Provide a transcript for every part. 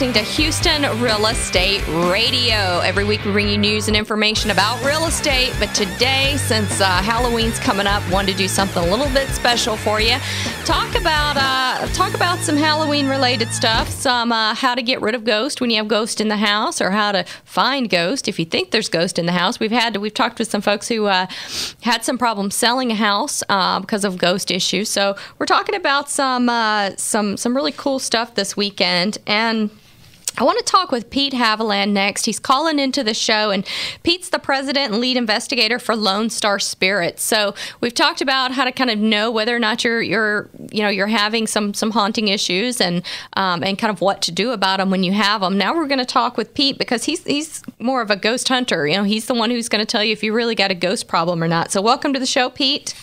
listening to Houston Real Estate Radio. Every week we bring you news and information about real estate, but today, since Halloween's coming up, wanted to do something a little bit special for you. Talk about some Halloween-related stuff, some how to get rid of ghosts when you have ghosts in the house, or how to find ghosts if you think there's ghosts in the house. We've talked with some folks who had some problems selling a house because of ghost issues. So we're talking about some really cool stuff this weekend, and I want to talk with Pete Haviland next. He's calling into the show, and Pete's the president and lead investigator for Lone Star Spirits. So we've talked about how to kind of know whether or not you're having some haunting issues, and kind of what to do about them when you have them. Now we're going to talk with Pete because he's more of a ghost hunter. You know, he's the one who's going to tell you if you really got a ghost problem or not. So welcome to the show, Pete.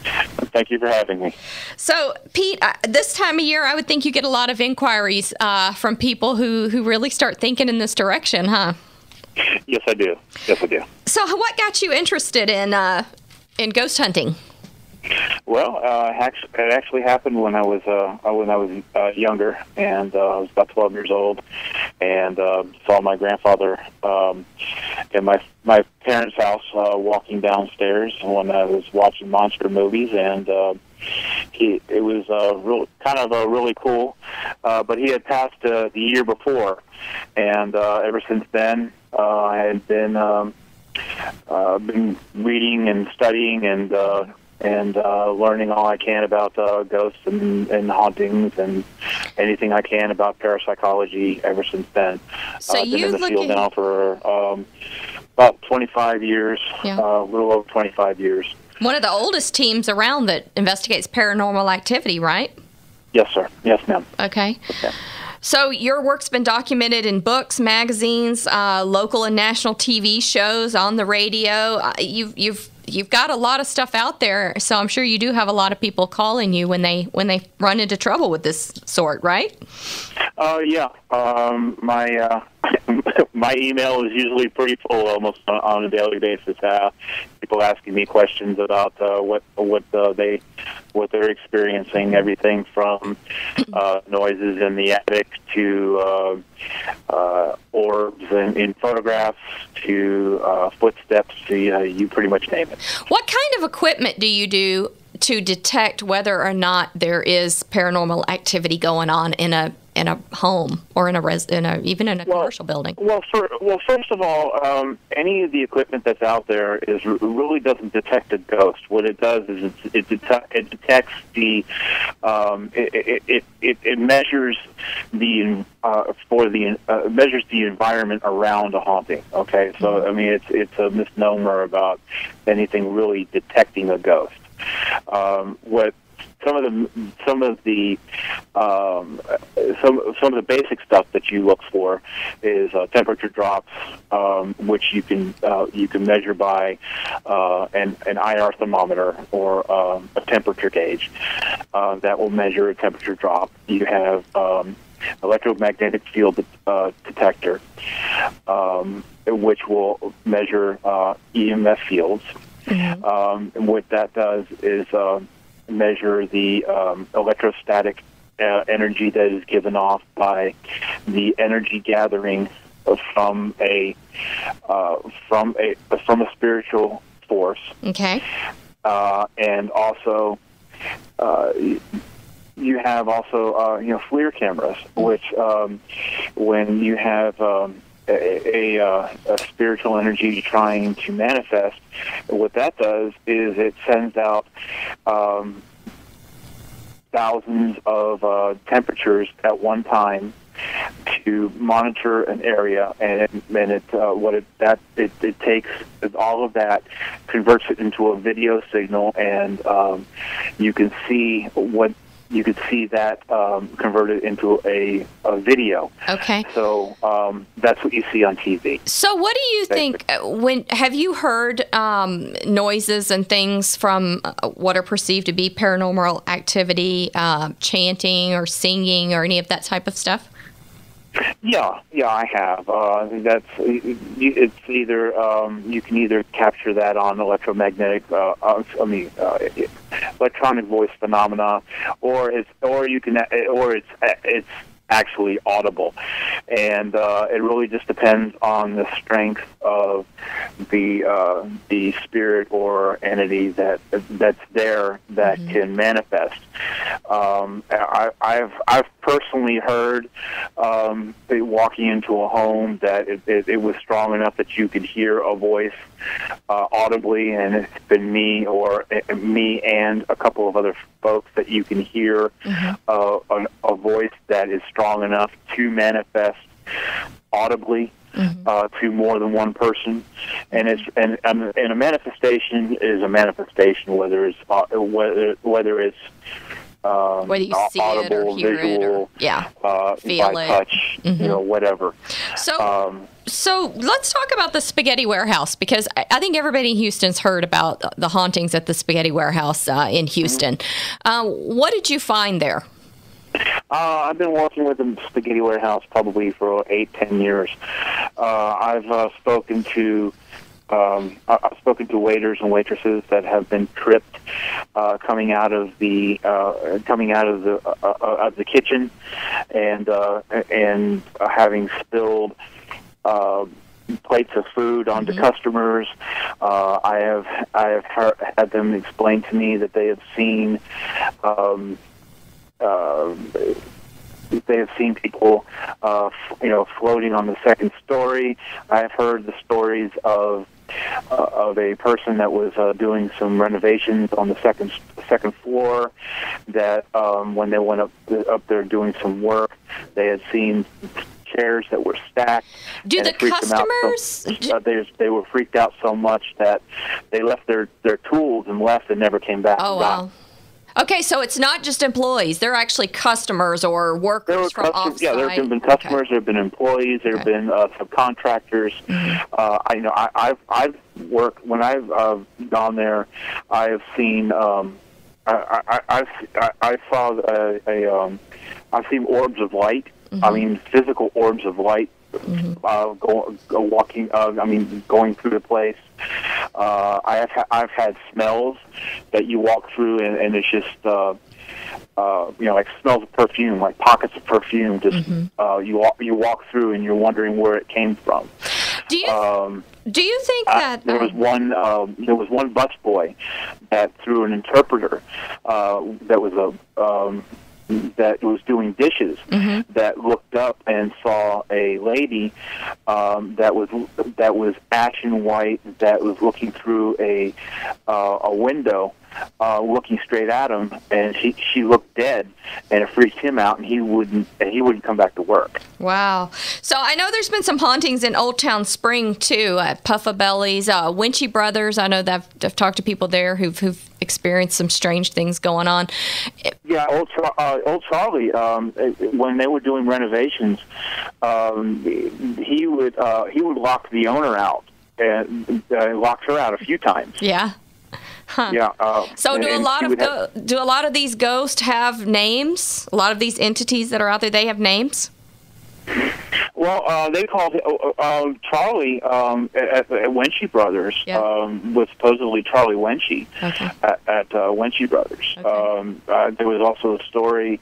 Thank you for having me. So, Pete, this time of year, I would think you get a lot of inquiries from people who really start thinking in this direction, huh? Yes, I do. So, what got you interested in ghost hunting? Well, it actually happened when I was younger, and I was about 12 years old, and saw my grandfather in my parents' house walking downstairs when I was watching monster movies, and it was really cool. But he had passed the year before, and ever since then, I had been reading and studying and learning all I can about ghosts and hauntings and anything I can about parapsychology ever since then. So I've been in the field now for about 25 years, a little over 25 years. One of the oldest teams around that investigates paranormal activity, right? Yes, sir. Yes, ma'am. Okay. Yeah. So your work's been documented in books, magazines, local and national TV shows, on the radio. You've got a lot of stuff out there, so I'm sure you do have a lot of people calling you when they run into trouble with this sort, right? Yeah. My email is usually pretty full, almost on a daily basis. People asking me questions about what they're experiencing, everything from noises in the attic to orbs in photographs to footsteps. You pretty much name it. What kind of equipment do you do to detect whether or not there is paranormal activity going on in a home or even in a commercial building? Well, first of all, any of the equipment that's out there really doesn't detect a ghost. What it does is it detects the it measures measures the environment around a haunting. Okay, so I mean it's a misnomer about anything really detecting a ghost. What some of the basic stuff that you look for is temperature drops, which you can measure by an IR thermometer or a temperature gauge that will measure a temperature drop. You have electromagnetic field detector, which will measure EMF fields. Mm-hmm. What that does is measure the electrostatic energy that is given off by the energy gathering from a spiritual force. Okay. And also, you have also FLIR cameras, which when you have a spiritual energy trying to manifest, what that does is it sends out thousands of temperatures at one time to monitor an area, and it takes all of that, converts it into a video signal, and you can see that converted into a video. Okay. So that's what you see on TV. So what do you think, have you heard noises and things from what are perceived to be paranormal activity, chanting or singing or any of that type of stuff? Yeah, I have. It's either you can either capture that on electromagnetic, electronic voice phenomena, or it's actually audible. And it really just depends on the strength of the spirit or entity that's there that can manifest. I've personally heard walking into a home that it was strong enough that you could hear a voice audibly, and it's been me or me and a couple of other folks that you can hear a voice that is strong enough to manifest audibly to more than one person, and a manifestation is a manifestation, whether it's whether you see audible, it or hear visual, it, or feel by it, touch, whatever. So let's talk about the Spaghetti Warehouse, because I think everybody in Houston's heard about the hauntings at the Spaghetti Warehouse in Houston. What did you find there? I've been working with the Spaghetti Warehouse probably for 8-10 years. I've spoken to waiters and waitresses that have been tripped coming out of the kitchen and having spilled plates of food onto customers. I have had them explain to me that they have seen people, floating on the second story. I've heard the stories of a person that was doing some renovations on the second floor. That when they went up there doing some work, they had seen chairs that were stacked. Do the customers? They were freaked out so much that they left their tools and left and never came back. Oh, wow. Okay, so it's not just employees; they're actually customers or workers from off-site. Yeah, there have been customers, there have been employees, there have been subcontractors. I've worked when I've gone there. I have seen. I've seen orbs of light. I mean, physical orbs of light. Going through the place. I've had smells that you walk through and it's just like smells of perfume, like pockets of perfume. Just you walk through and you're wondering where it came from. Do you think that there was one busboy that through an interpreter that was doing dishes that looked up and saw a lady that was ashen white, that was looking through a window, looking straight at him, and she looked dead, and it freaked him out, and he wouldn't come back to work. Wow. So I know there's been some hauntings in Old Town Spring too, at Puffa Bellies, Winchy Brothers. I know that I've talked to people there who've experienced some strange things going on. Yeah, Old Charlie, when they were doing renovations, he would lock the owner out and locked her out a few times. Yeah. Huh. Yeah. So do a lot of these ghosts have names? A lot of these entities that are out there, they have names? Well, they called Charlie at Winchy Brothers. Was supposedly Charlie Winchy at Winchy Brothers. Okay. There was also a story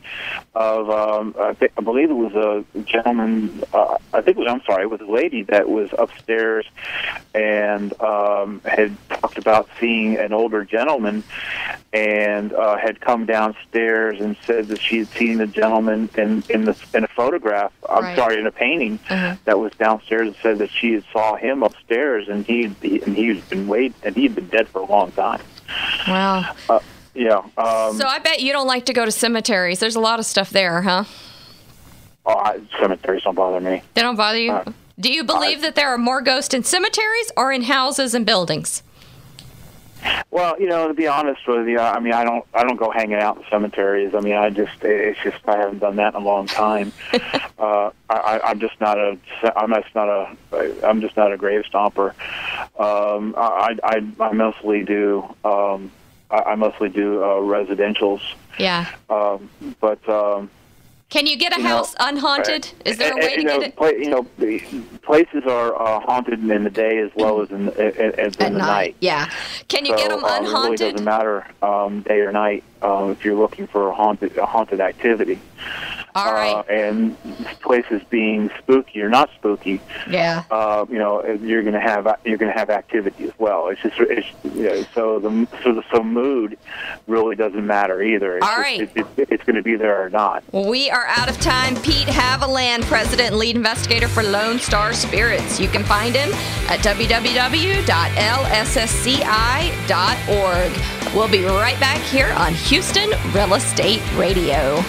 of I believe it was a gentleman. It was a lady that was upstairs and had talked about seeing an older gentleman, and had come downstairs and said that she had seen the gentleman in a photograph. In a painting that was downstairs, and said that she had saw him upstairs, and he'd been dead for a long time. Wow. Yeah. So I bet you don't like to go to cemeteries. There's a lot of stuff there, huh? Cemeteries don't bother me. They don't bother you? Do you believe that there are more ghosts in cemeteries or in houses and buildings? Well, to be honest with you, I mean, I don't go hanging out in cemeteries. I mean, I haven't done that in a long time. I'm just not a grave stomper. I mostly do residentials. Yeah. Can you get a house unhaunted? Is there a way to get it? Places are haunted in the day as well as in the night. Yeah. Can you get them unhaunted? It really doesn't matter day or night if you're looking for a haunted activity. All right. And places being spooky or not spooky, yeah, you're going to have activity as well. It's just so mood really doesn't matter either. It's going to be there or not. We are out of time. Pete Haviland, President and Lead Investigator for Lone Star Spirits. You can find him at www.lssci.org. We'll be right back here on Houston Real Estate Radio.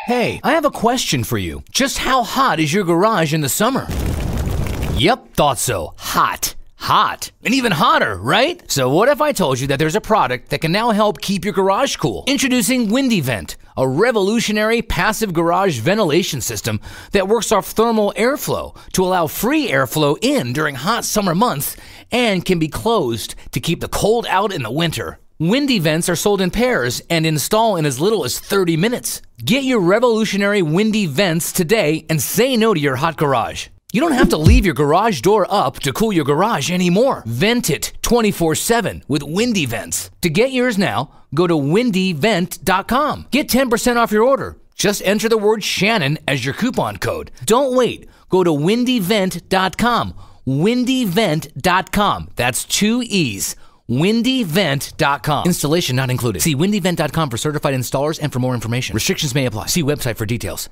Hey, I have a question for you. Just how hot is your garage in the summer? Yep, thought so. Hot. Hot. And even hotter, right? So what if I told you that there's a product that can now help keep your garage cool? Introducing Windy Vent, a revolutionary passive garage ventilation system that works off thermal airflow to allow free airflow in during hot summer months and can be closed to keep the cold out in the winter. Windy Vents are sold in pairs and install in as little as 30 minutes. Get your revolutionary Windy Vents today and say no to your hot garage. You don't have to leave your garage door up to cool your garage anymore. Vent it 24/7 with Windy Vents. To get yours now, go to windyvent.com. Get 10% off your order. Just enter the word Shannon as your coupon code. Don't wait. Go to windyvent.com. windyvent.com. That's 2 E's. windyvent.com. Installation not included. See windyvent.com for certified installers and for more information. Restrictions may apply. See website for details.